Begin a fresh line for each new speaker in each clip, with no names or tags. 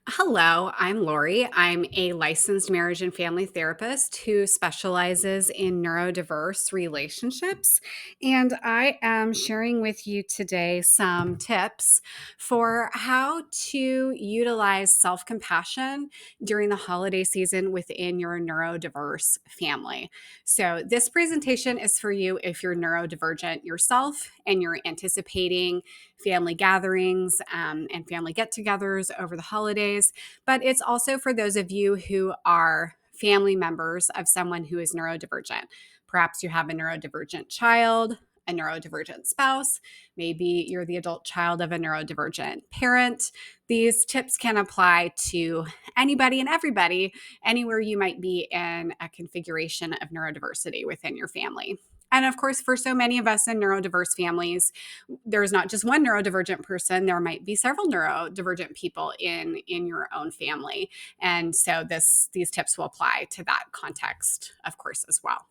Hello, I'm Lori. I'm a licensed marriage and family therapist who specializes in neurodiverse relationships. And I am sharing with you today some tips for how to utilize self compassion during the holiday season within your neurodiverse family. So, this presentation is for you if you're neurodivergent yourself and you're anticipating family gatherings and family get togethers over the holidays. But it's also for those of you who are family members of someone who is neurodivergent. Perhaps you have a neurodivergent child, a neurodivergent spouse. Maybe you're the adult child of a neurodivergent parent. These tips can apply to anybody and everybody, anywhere you might be in a configuration of neurodiversity within your family. And of course, for so many of us in neurodiverse families, there's not just one neurodivergent person. There might be several neurodivergent people in your own family. And so these tips will apply to that context, of course, as well.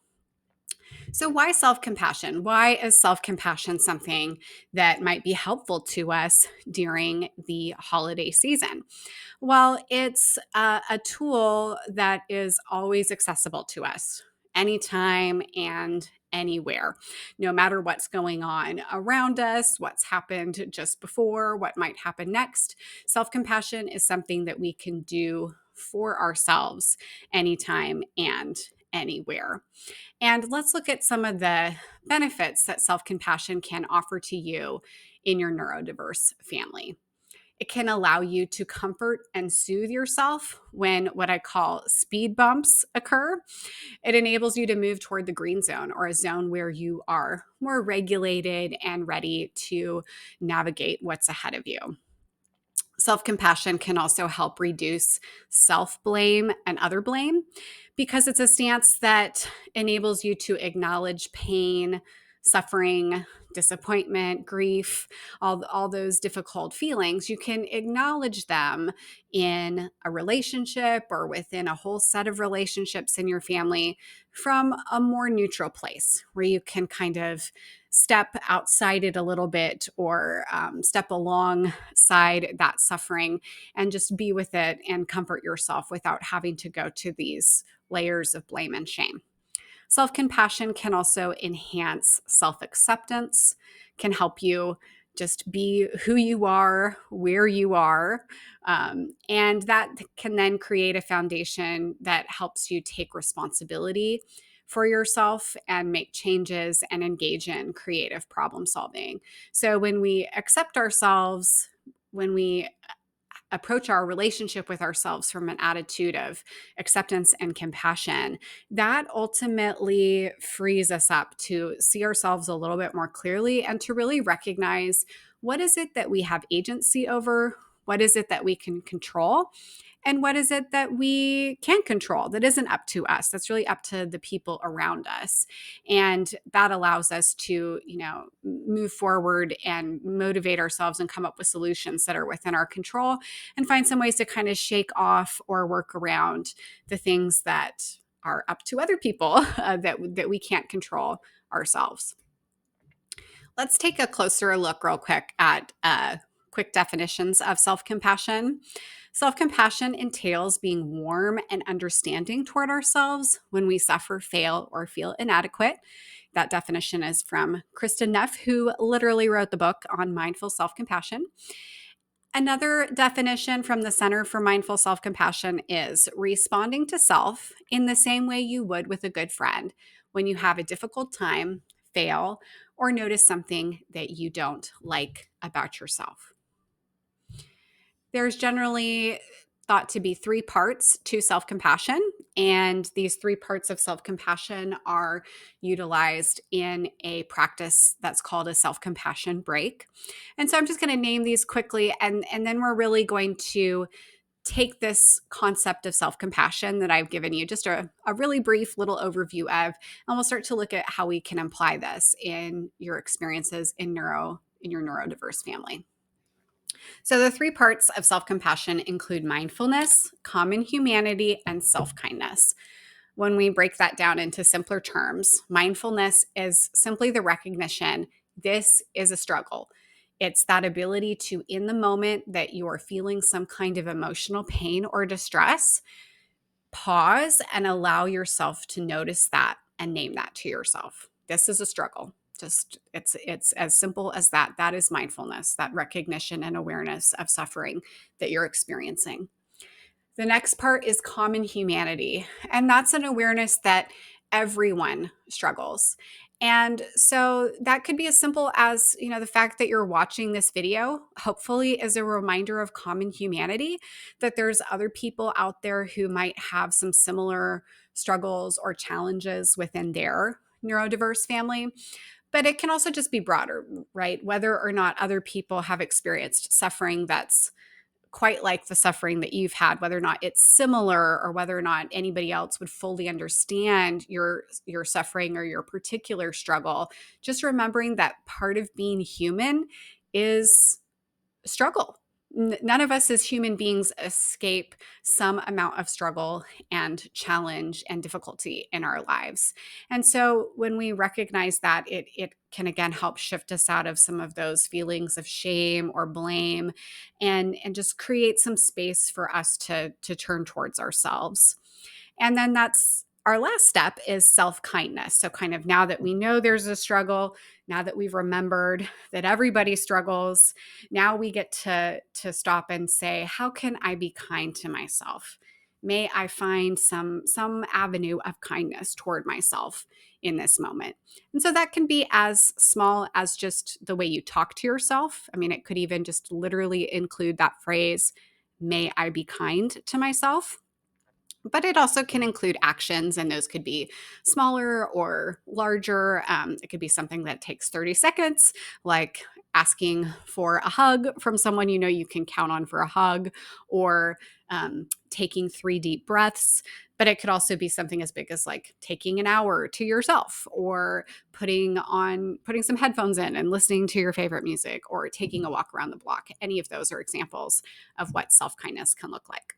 So, why self compassion? Why is self compassion something that might be helpful to us during the holiday season? Well, it's a tool that is always accessible to us anytime and anywhere, no matter what's going on around us, what's happened just before, what might happen next. Self compassion is something that we can do for ourselves anytime and anywhere. And let's look at some of the benefits that self compassion can offer to you in your neurodiverse family. It can allow you to comfort and soothe yourself when what I call speed bumps occur. It enables you to move toward the green zone, or a zone where you are more regulated and ready to navigate what's ahead of you. Self compassion can also help reduce self blame and other blame because it's a stance that enables you to acknowledge pain, suffering, disappointment, grief, all those difficult feelings. You can acknowledge them in a relationship or within a whole set of relationships in your family from a more neutral place where you can kind of step outside it a little bit, or step alongside that suffering and just be with it and comfort yourself without having to go to these layers of blame and shame. Self compassion can also enhance self acceptance, can help you just be who you are, where you are. And that can then create a foundation that helps you take responsibility for yourself and make changes and engage in creative problem solving. So when we accept ourselves, when we approach our relationship with ourselves from an attitude of acceptance and compassion, that ultimately frees us up to see ourselves a little bit more clearly and to really recognize what is it that we have agency over, what is it that we can control, and what is it that we can't control that isn't up to us, that's really up to the people around us. And that allows us to move forward and motivate ourselves and come up with solutions that are within our control, and find some ways to kind of shake off or work around the things that are up to other people that we can't control ourselves. Let's take a closer look real quick at quick definitions of self-compassion. Self-compassion entails being warm and understanding toward ourselves when we suffer, fail, or feel inadequate. That definition is from Kristen Neff, who literally wrote the book on mindful self-compassion. Another definition from the Center for Mindful Self-Compassion is responding to self in the same way you would with a good friend when you have a difficult time, fail, or notice something that you don't like about yourself. There's generally thought to be three parts to self compassion, and these three parts of self compassion are utilized in a practice that's called a self compassion break. And so I'm just going to name these quickly, and then we're really going to take this concept of self compassion that I've given you just a really brief little overview of, and we'll start to look at how we can apply this in your experiences in your neurodiverse family. So, the three parts of self compassion include mindfulness, common humanity, and self kindness. When we break that down into simpler terms, mindfulness is simply the recognition this is a struggle. It's that ability to, in the moment that you are feeling some kind of emotional pain or distress, pause and allow yourself to notice that and name that to yourself. This is a struggle. Just it's as simple as that. That is mindfulness, that recognition and awareness of suffering that you're experiencing. The next part is common humanity, and that's an awareness that everyone struggles. And so that could be as simple as, the fact that you're watching this video, hopefully is a reminder of common humanity, that there's other people out there who might have some similar struggles or challenges within their neurodiverse family. But it can also just be broader, right? Whether or not other people have experienced suffering that's quite like the suffering that you've had, whether or not it's similar or whether or not anybody else would fully understand your suffering or your particular struggle. Just remembering that part of being human is struggle. None of us as human beings escape some amount of struggle and challenge and difficulty in our lives. And so when we recognize that, it can again help shift us out of some of those feelings of shame or blame, and just create some space for us to turn towards ourselves. And then that's our last step is self-kindness. So kind of now that we know there's a struggle, now that we've remembered that everybody struggles, now we get to stop and say, how can I be kind to myself? May I find some avenue of kindness toward myself in this moment. And so that can be as small as just the way you talk to yourself. I mean, it could even just literally include that phrase, may I be kind to myself. But it also can include actions, and those could be smaller or larger. It could be something that takes 30 seconds, like asking for a hug from someone you know you can count on for a hug, or taking 3 deep breaths. But it could also be something as big as like taking an hour to yourself, or putting some headphones in and listening to your favorite music, or taking a walk around the block. Any of those are examples of what self-kindness can look like.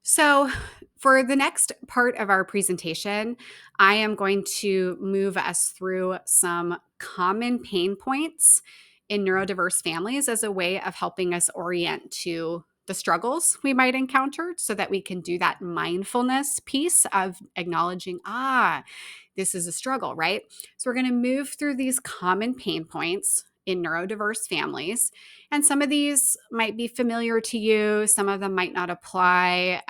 So, for the next part of our presentation, I am going to move us through some common pain points in neurodiverse families as a way of helping us orient to the struggles we might encounter so that we can do that mindfulness piece of acknowledging, this is a struggle, right? So, we're going to move through these common pain points in neurodiverse families. And some of these might be familiar to you. Some of them might not apply.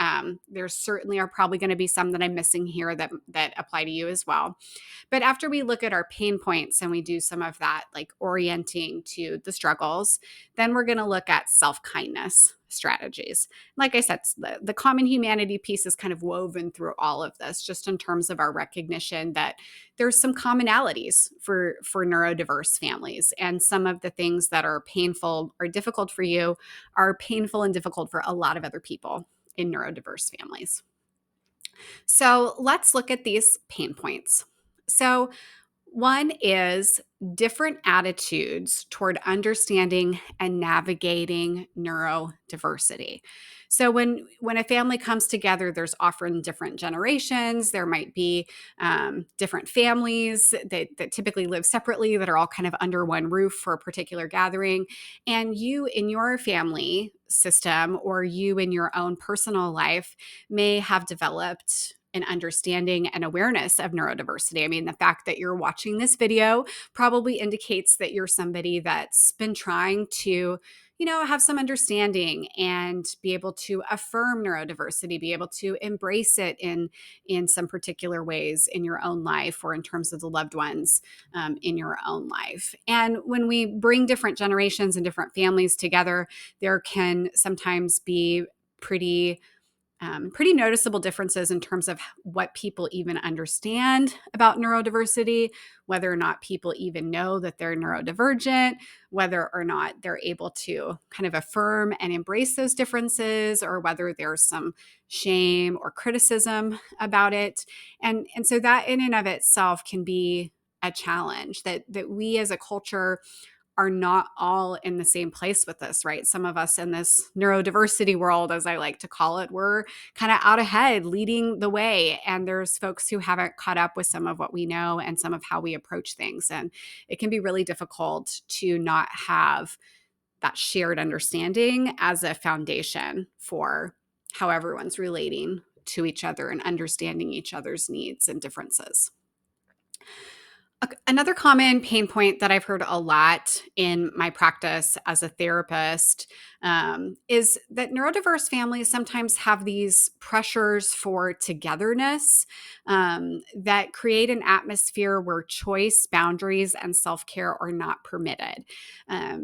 There certainly are probably going to be some that I'm missing here that apply to you as well. But after we look at our pain points and we do some of that, like orienting to the struggles, then we're going to look at self-kindness strategies. Like I said, the common humanity piece is kind of woven through all of this, just in terms of our recognition that there's some commonalities for neurodiverse families, and some of the things that are painful or difficult for you are painful and difficult for a lot of other people in neurodiverse families. So let's look at these pain points. So one is different attitudes toward understanding and navigating neurodiversity. So when a family comes together, there's often different generations. There might be different families that typically live separately that are all kind of under one roof for a particular gathering. And you in your family system, or you in your own personal life, may have developed an understanding and awareness of neurodiversity. I mean, the fact that you're watching this video probably indicates that you're somebody that's been trying to, have some understanding and be able to affirm neurodiversity, be able to embrace it in some particular ways in your own life, or in terms of the loved ones in your own life. And when we bring different generations and different families together, there can sometimes be pretty noticeable differences in terms of what people even understand about neurodiversity, whether or not people even know that they're neurodivergent, whether or not they're able to kind of affirm and embrace those differences, or whether there's some shame or criticism about it. And so that in and of itself can be a challenge that we as a culture are not all in the same place with this, right? Some of us in this neurodiversity world, as I like to call it, we're kind of out ahead, leading the way. And there's folks who haven't caught up with some of what we know and some of how we approach things. And it can be really difficult to not have that shared understanding as a foundation for how everyone's relating to each other and understanding each other's needs and differences. Another common pain point that I've heard a lot in my practice as a therapist is that neurodiverse families sometimes have these pressures for togetherness that create an atmosphere where choice, boundaries, and self care are not permitted.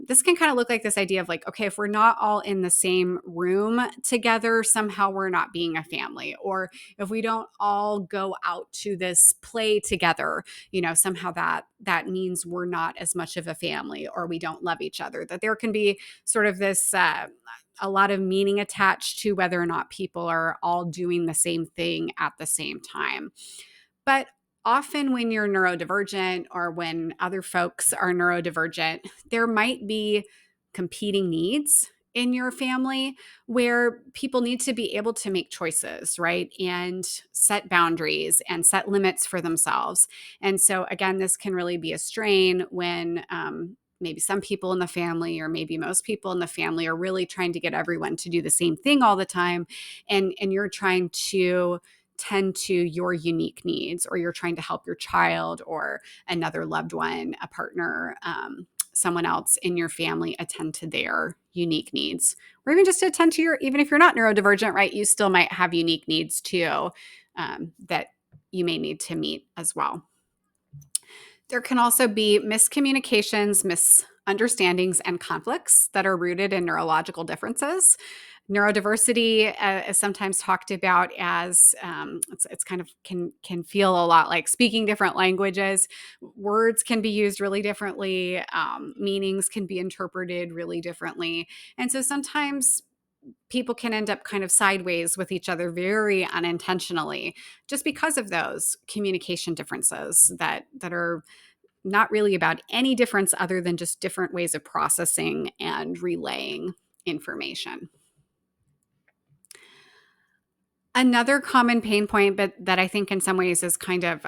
This can kind of look like this idea of like, okay, if we're not all in the same room together, somehow we're not being a family. Or if we don't all go out to this play together, somehow that means we're not as much of a family, or we don't love each other. That there can be sort of this a lot of meaning attached to whether or not people are all doing the same thing at the same time. But often when you're neurodivergent, or when other folks are neurodivergent, there might be competing needs in your family where people need to be able to make choices, right? And set boundaries and set limits for themselves. And so, again, this can really be a strain when maybe some people in the family, or maybe most people in the family, are really trying to get everyone to do the same thing all the time. And you're trying to tend to your unique needs, or you're trying to help your child or another loved one, a partner, someone else in your family attend to their unique needs, or even just to attend to even if you're not neurodivergent, right? You still might have unique needs too that you may need to meet as well. There can also be miscommunications, misunderstandings, and conflicts that are rooted in neurological differences. Neurodiversity is sometimes talked about as it's kind of can feel a lot like speaking different languages. Words can be used really differently. Meanings can be interpreted really differently, and so sometimes people can end up kind of sideways with each other very unintentionally, just because of those communication differences that are not really about any difference other than just different ways of processing and relaying information. Another common pain point, but that I think in some ways is kind of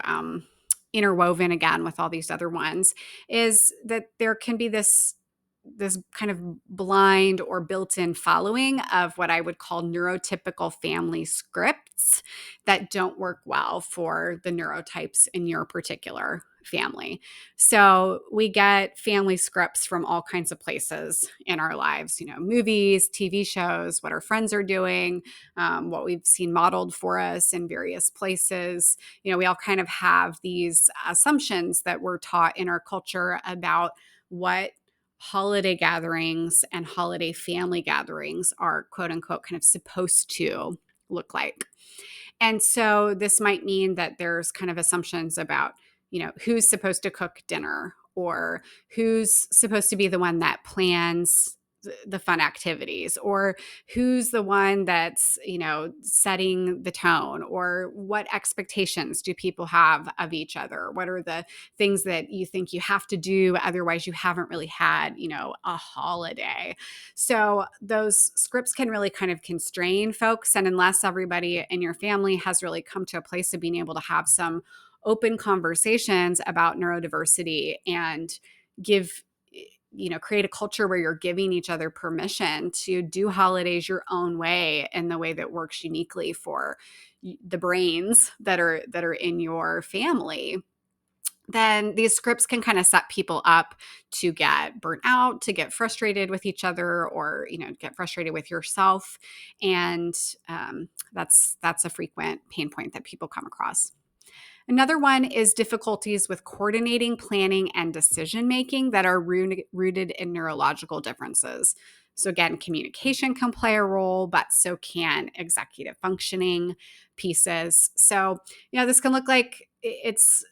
interwoven again with all these other ones, is that there can be this kind of blind or built-in following of what I would call neurotypical family scripts that don't work well for the neurotypes in your particular family. So we get family scripts from all kinds of places in our lives, movies, TV shows, what our friends are doing, what we've seen modeled for us in various places. We all kind of have these assumptions that we're taught in our culture about what holiday gatherings and holiday family gatherings are, quote unquote, kind of supposed to look like. And so this might mean that there's kind of assumptions about, who's supposed to cook dinner, or who's supposed to be the one that plans the fun activities, or who's the one that's, setting the tone, or what expectations do people have of each other? What are the things that you think you have to do? Otherwise, you haven't really had, a holiday. So those scripts can really kind of constrain folks. And unless everybody in your family has really come to a place of being able to have some open conversations about neurodiversity and create a culture where you're giving each other permission to do holidays your own way, in the way that works uniquely for the brains that are in your family, then these scripts can kind of set people up to get burnt out, to get frustrated with each other, or get frustrated with yourself. And that's a frequent pain point that people come across. Another one is difficulties with coordinating, planning, and decision-making that are rooted in neurological differences. So again, communication can play a role, but so can executive functioning pieces. So, this can look like it's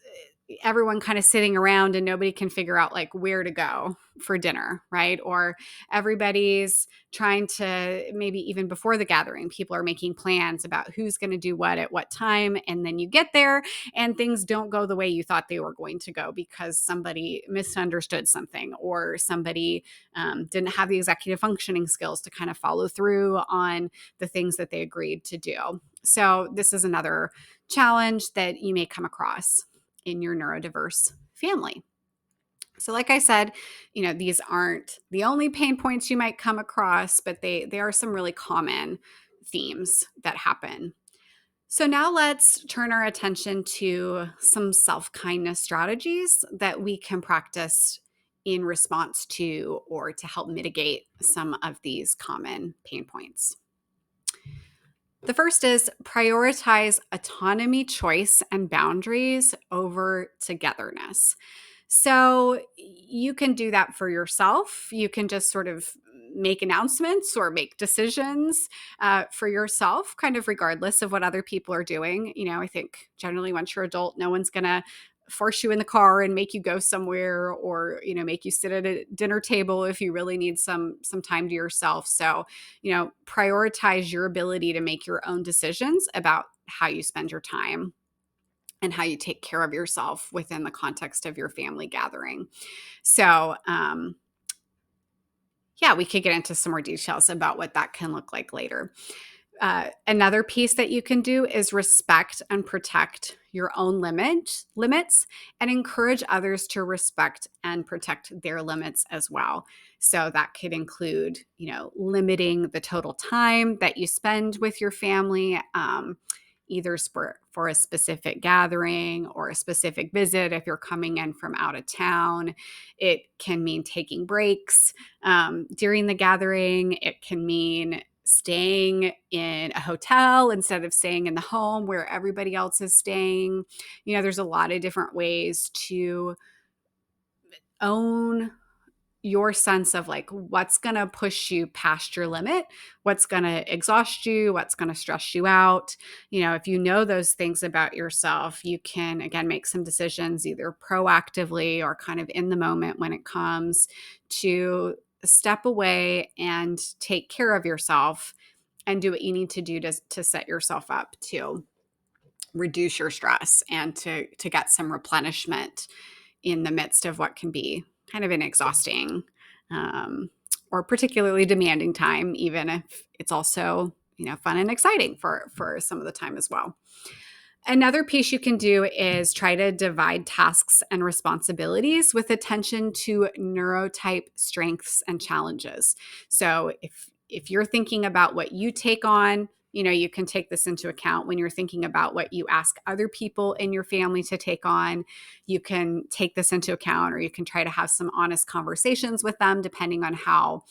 everyone kind of sitting around and nobody can figure out like where to go for dinner, right? Or everybody's trying to, maybe even before the gathering, people are making plans about who's going to do what at what time. And then you get there and things don't go the way you thought they were going to go because somebody misunderstood something, or somebody didn't have the executive functioning skills to kind of follow through on the things that they agreed to do. So this is another challenge that you may come across in your neurodiverse family. So like I said, these aren't the only pain points you might come across, but they are some really common themes that happen. So now let's turn our attention to some self-kindness strategies that we can practice in response to, or to help mitigate some of these common pain points. The first is prioritize autonomy, choice, and boundaries over togetherness. So you can do that for yourself. You can just sort of make announcements or make decisions for yourself, kind of regardless of what other people are doing. I think generally once you're adult, no one's going to force you in the car and make you go somewhere, or make you sit at a dinner table if you really need some time to yourself. So prioritize your ability to make your own decisions about how you spend your time and how you take care of yourself within the context of your family gathering. So yeah, we could get into some more details about what that can look like later. Another piece that you can do is respect and protect your own limits, and encourage others to respect and protect their limits as well. So that could include, limiting the total time that you spend with your family, either for a specific gathering or a specific visit. If you're coming in from out of town, it can mean taking breaks during the gathering. It can mean staying in a hotel instead of staying in the home where everybody else is staying. There's a lot of different ways to own your sense of like what's going to push you past your limit, what's going to exhaust you, what's going to stress you out. If you know those things about yourself, you can again make some decisions either proactively or kind of in the moment when it comes to step away and take care of yourself and do what you need to do to set yourself up to reduce your stress and to get some replenishment in the midst of what can be kind of an exhausting or particularly demanding time, even if it's also fun and exciting for some of the time as well. Another piece you can do is try to divide tasks and responsibilities with attention to neurotype strengths and challenges. So if you're thinking about what you take on, you can take this into account when you're thinking about what you ask other people in your family to take on. You can take this into account, or you can try to have some honest conversations with them, depending on how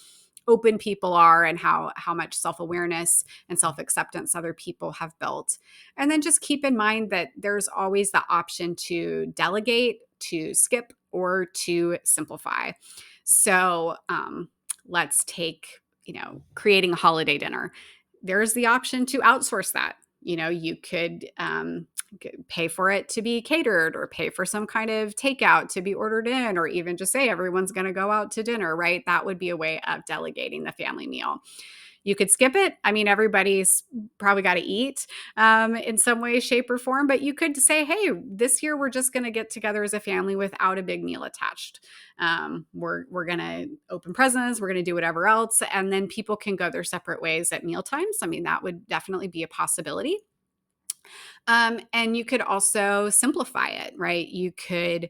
open people are and how much self-awareness and self-acceptance other people have built. And then just keep in mind that there's always the option to delegate, to skip, or to simplify. So let's take, creating a holiday dinner. There's the option to outsource that. You could pay for it to be catered, or pay for some kind of takeout to be ordered in, or even just say everyone's going to go out to dinner, right? That would be a way of delegating the family meal. You could skip it. I mean, everybody's probably got to eat in some way, shape, or form, but you could say, hey, this year we're just going to get together as a family without a big meal attached. We're going to open presents, we're going to do whatever else, and then people can go their separate ways at meal times. I mean, that would definitely be a possibility. And you could also simplify it, right? You could,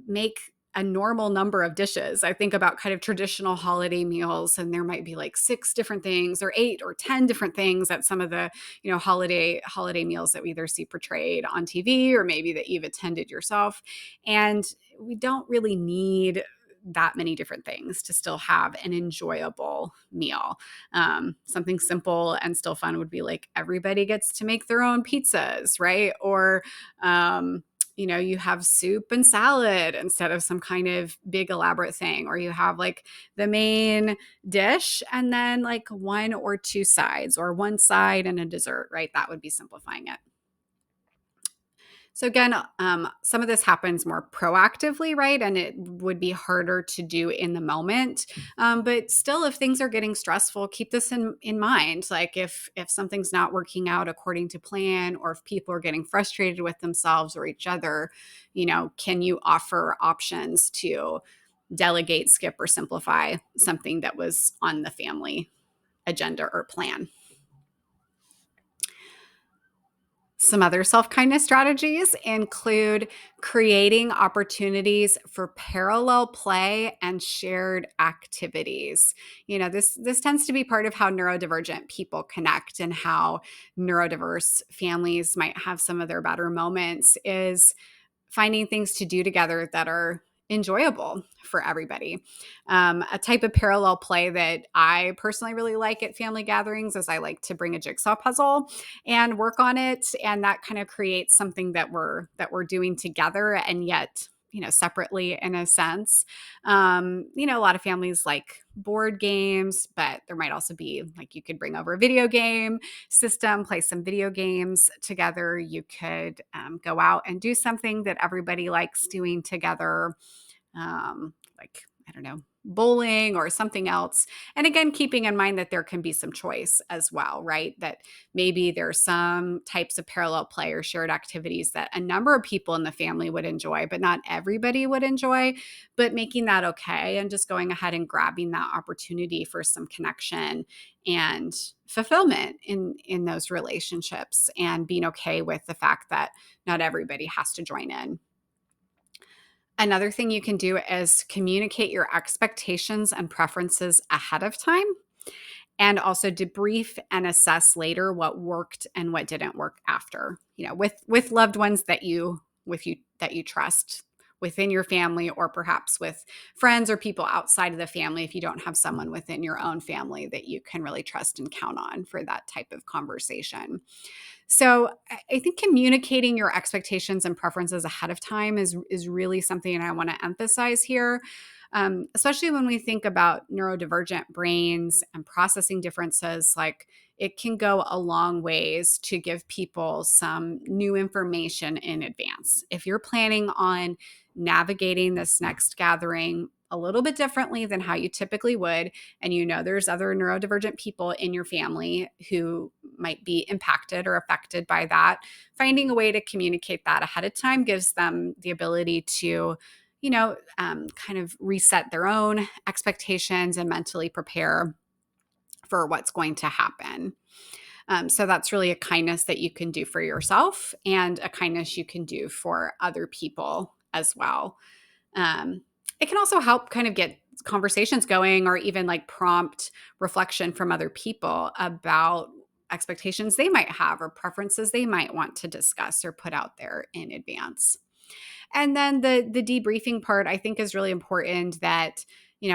make a normal number of dishes. I think about kind of traditional holiday meals, and there might be like 6 different things, or 8 or 10 different things at some of the, holiday meals that we either see portrayed on TV, or maybe that you've attended yourself. And we don't really need that many different things to still have an enjoyable meal. Something simple and still fun would be like everybody gets to make their own pizzas, right? Or, you have soup and salad instead of some kind of big elaborate thing, or you have like the main dish and then like 1 or 2 sides, or 1 side and a dessert, right? That would be simplifying it. So again, some of this happens more proactively, right? And it would be harder to do in the moment. But still, if things are getting stressful, keep this in mind. Like if something's not working out according to plan, or if people are getting frustrated with themselves or each other, can you offer options to delegate, skip, or simplify something that was on the family agenda or plan? Some other self kindness strategies include creating opportunities for parallel play and shared activities. This tends to be part of how neurodivergent people connect, and how neurodiverse families might have some of their better moments is finding things to do together that are enjoyable for everybody. A type of parallel play that I personally really like at family gatherings is I like to bring a jigsaw puzzle and work on it, and that kind of creates something that we're doing together, and yet separately in a sense. A lot of families like board games, but there might also be like you could bring over a video game system, play some video games together. You could go out and do something that everybody likes doing together, like, I don't know, bowling or something else. And again, keeping in mind that there can be some choice as well, right? That maybe there's some types of parallel play or shared activities that a number of people in the family would enjoy, but not everybody would enjoy. But making that okay and just going ahead and grabbing that opportunity for some connection and fulfillment in those relationships, and being okay with the fact that not everybody has to join in. Another thing you can do is communicate your expectations and preferences ahead of time, and also debrief and assess later what worked and what didn't work after. With loved ones that you trust within your family, or perhaps with friends or people outside of the family, if you don't have someone within your own family that you can really trust and count on for that type of conversation. So I think communicating your expectations and preferences ahead of time is really something I want to emphasize here, especially when we think about neurodivergent brains and processing differences. Like, it can go a long ways to give people some new information in advance. If you're planning on navigating this next gathering a little bit differently than how you typically would, and there's other neurodivergent people in your family who might be impacted or affected by that, finding a way to communicate that ahead of time gives them the ability to kind of reset their own expectations and mentally prepare for what's going to happen. So that's really a kindness that you can do for yourself, and a kindness you can do for other people as well. Um, it can also help kind of get conversations going, or even like prompt reflection from other people about expectations they might have or preferences they might want to discuss or put out there in advance. And then the debriefing part, I think, is really important, that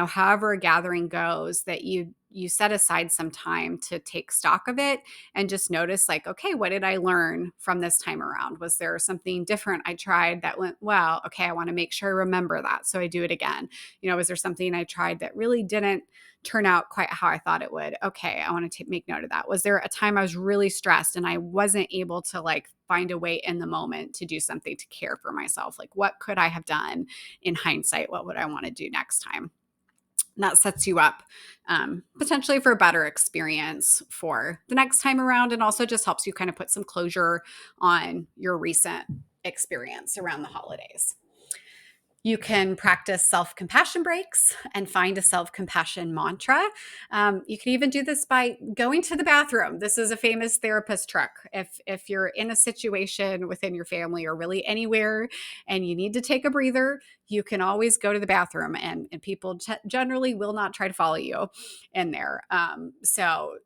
however a gathering goes, that you set aside some time to take stock of it and just notice, like, okay, what did I learn from this time around? Was there something different I tried that went well? Okay, I want to make sure I remember that so I do it again. Was there something I tried that really didn't turn out quite how I thought it would? Okay, I want to make note of that. Was there a time I was really stressed and I wasn't able to like find a way in the moment to do something to care for myself? Like, what could I have done in hindsight? What would I want to do next time? And that sets you up potentially for a better experience for the next time around, and also just helps you kind of put some closure on your recent experience around the holidays. You can practice self-compassion breaks and find a self-compassion mantra. You can even do this by going to the bathroom. This is a famous therapist trick. If you're in a situation within your family or really anywhere and you need to take a breather, you can always go to the bathroom, and people generally will not try to follow you in there. So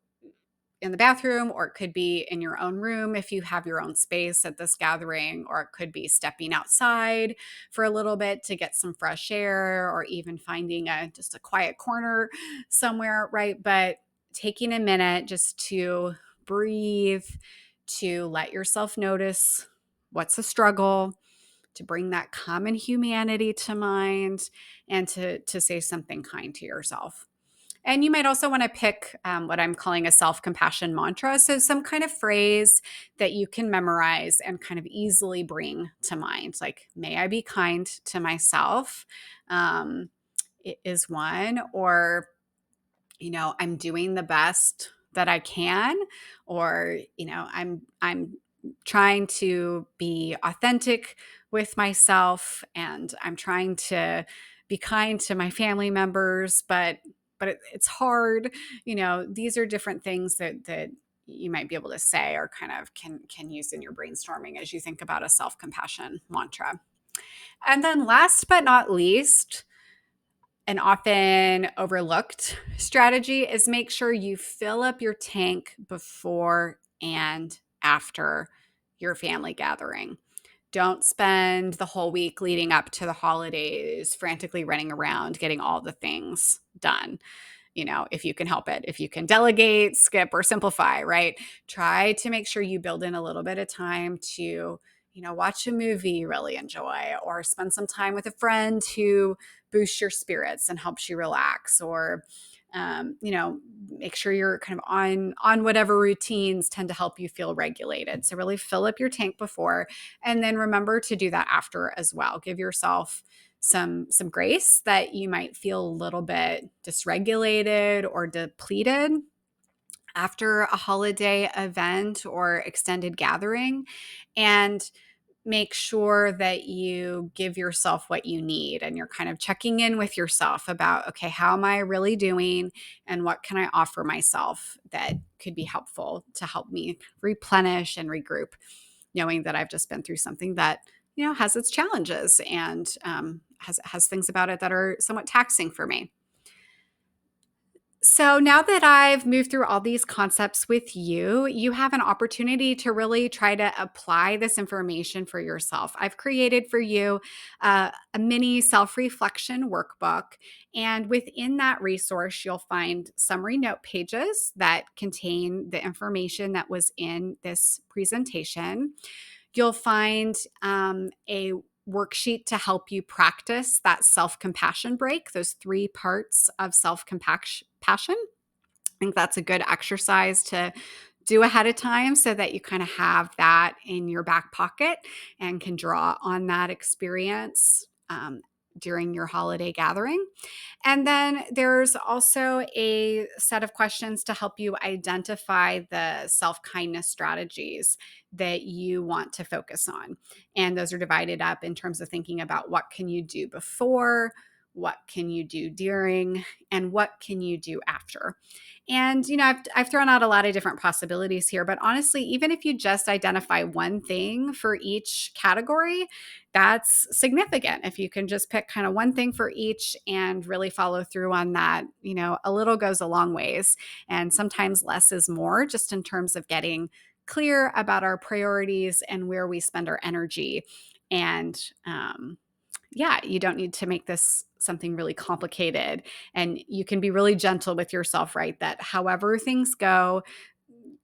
in the bathroom, or it could be in your own room if you have your own space at this gathering, or it could be stepping outside for a little bit to get some fresh air, or even finding just a quiet corner somewhere, right? But taking a minute just to breathe, to let yourself notice what's a struggle, to bring that common humanity to mind, and to say something kind to yourself. And you might also want to pick what I'm calling a self compassion mantra. So, some kind of phrase that you can memorize and kind of easily bring to mind, like, may I be kind to myself, um, is one, or, I'm doing the best that I can, or, I'm trying to be authentic with myself, and I'm trying to be kind to my family members, but it's hard. These are different things that you might be able to say, or kind of can use in your brainstorming as you think about a self-compassion mantra. And then last but not least, an often overlooked strategy is make sure you fill up your tank before and after your family gathering. Don't spend the whole week leading up to the holidays frantically running around getting all the things done. If you can help it, if you can delegate, skip, or simplify, right? Try to make sure you build in a little bit of time to, watch a movie you really enjoy, or spend some time with a friend who boosts your spirits and helps you relax, or, make sure you're kind of on whatever routines tend to help you feel regulated. So really fill up your tank before, and then remember to do that after as well. Give yourself some grace that you might feel a little bit dysregulated or depleted after a holiday event or extended gathering, and make sure that you give yourself what you need, and you're kind of checking in with yourself about, okay, how am I really doing, and what can I offer myself that could be helpful to help me replenish and regroup, knowing that I've just been through something that has its challenges, and has things about it that are somewhat taxing for me. So now that I've moved through all these concepts with you, you have an opportunity to really try to apply this information for yourself. I've created for you a mini self reflection workbook. And within that resource, you'll find summary note pages that contain the information that was in this presentation. You'll find a worksheet to help you practice that self compassion break, those 3 parts of self compassion. I think that's a good exercise to do ahead of time so that you kind of have that in your back pocket and can draw on that experience during your holiday gathering. And then there's also a set of questions to help you identify the self-kindness strategies that you want to focus on. And those are divided up in terms of thinking about what can you do before, what can you do during, and what can you do after. And, I've thrown out a lot of different possibilities here, but honestly, even if you just identify one thing for each category, that's significant. If you can just pick kind of one thing for each and really follow through on that, a little goes a long ways. And sometimes less is more, just in terms of getting clear about our priorities and where we spend our energy. And yeah, you don't need to make this something really complicated. And you can be really gentle with yourself, right? That however things go,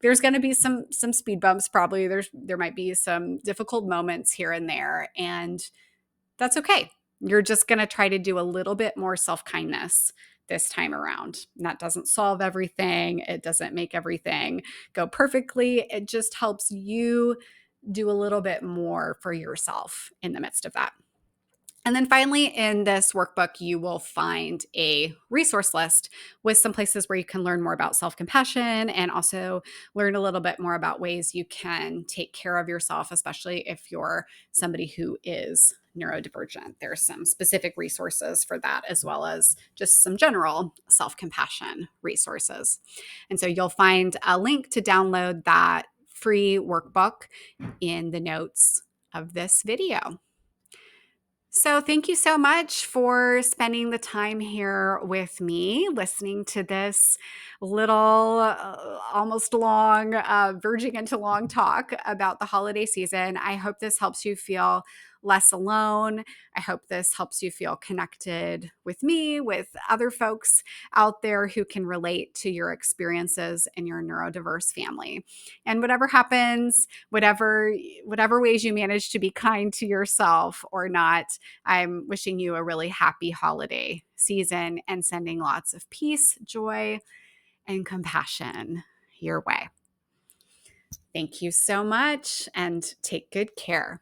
there's going to be some speed bumps. Probably there might be some difficult moments here and there, and that's okay. You're just going to try to do a little bit more self-kindness this time around. And that doesn't solve everything. It doesn't make everything go perfectly. It just helps you do a little bit more for yourself in the midst of that. And then finally, in this workbook, you will find a resource list with some places where you can learn more about self compassion, and also learn a little bit more about ways you can take care of yourself, especially if you're somebody who is neurodivergent. There's some specific resources for that, as well as just some general self compassion resources. And so you'll find a link to download that free workbook in the notes of this video. So, thank you so much for spending the time here with me, listening to this little, almost long, verging into long talk about the holiday season. I hope this helps you feel less alone. I hope this helps you feel connected with me, with other folks out there who can relate to your experiences in your neurodiverse family. And whatever happens, whatever ways you manage to be kind to yourself or not, I'm wishing you a really happy holiday season and sending lots of peace, joy, and compassion your way. Thank you so much and take good care.